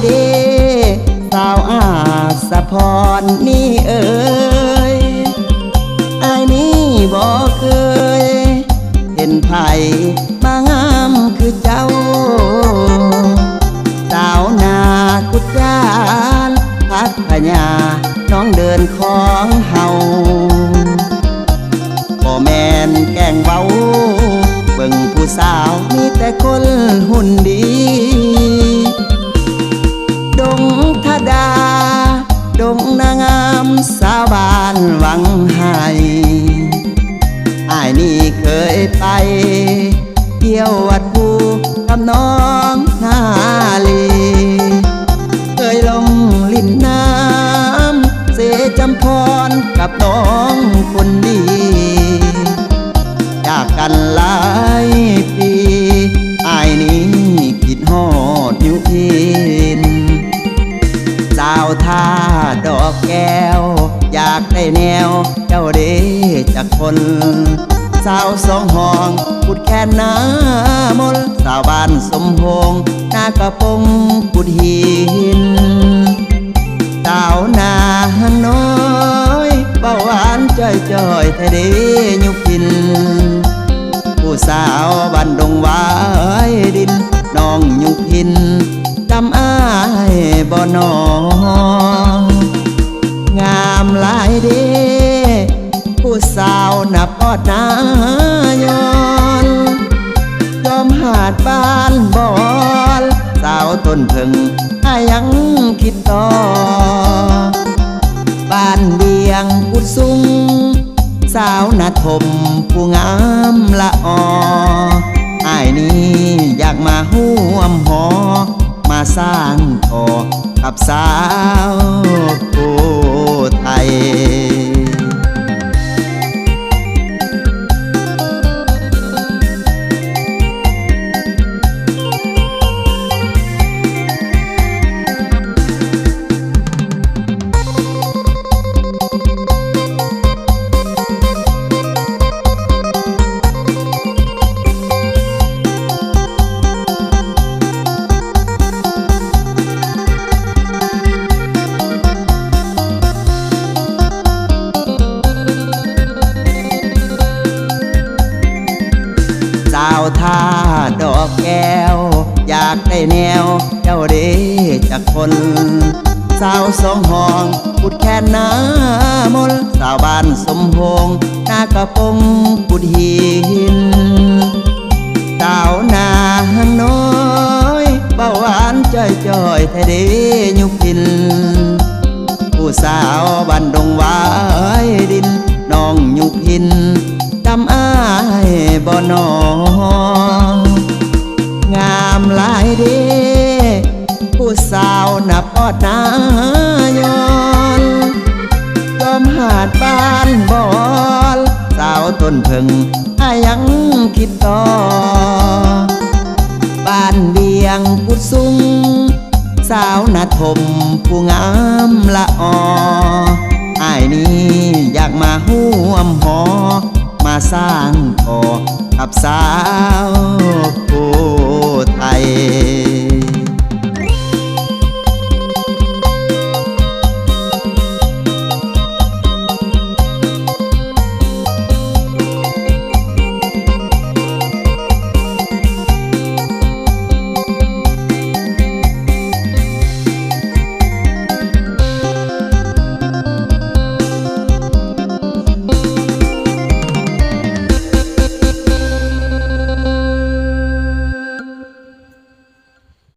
เด้สาวอาสะพรนี่เอ๋ยอายนี่บ่เคยเห็นไผมางามคือเจ้าสาวนากุจานพัดพญาน้องเดินของเฮาบ่แม่นแกล้งเว้าเบิ่งผู้สาวมีแต่คนหุ่นดีดงทดาดงนางงามสาวบ้านวังไห้อ้ายนี่เคยไปเที่ยววัดภูกับน้องนาลีเคยลงลิ่นน้ำเสจำพรกับน้องคนดีจากกันหลายปีอ้ายนี้คิดฮอดอยู่อินสาวท่าดอกแก้วอยากได้แนวเจ้าเด้จากคนสาวสองห้องกุดแค่น้ามนสาวบ้านสมพงษ์นากระปงกุดหินสาวนาน้อยเบาหวานจ้อยๆแท้เด้ยุพินผู้สาวบ้านดงวายดินน้องยุพินจำอ้ายบ่นองามหลายเด้ผู้สาวนับอดนายอนยอมหาดบ้านบอนสาวต้นเพิ่งอายังคิดต่อบ้านเบียงกุดซุงสาวนาทมผู้งามละออ้ายนี้อยากมาห่วมหอมาสร้างต่อกับสาวผู้ไทยสาวท่าดอกแก้วอยากได้แนวเจ้าเด้จากคนสาวสองห้องกุดแค่น้ามนสาวบ้านสมพงษ์นากระปงกุดหินสาวนาน้อยเบาหวานจ้อยๆแท้เด้ยุพินผู้สาวบ้านดงวายดินน้องยุพินจำอ้ายบ่นองามหลายเด้ผู้สาวนับอดนายอนยอมหาดบ้านบอนสาวต้นเพิ่งอายังคิดต่อบ้านเบียงกุดซุงสาวนาทมผู้งามละออ้ายนี้อยากมาห่วมหอมาสร้างต่อกับสาว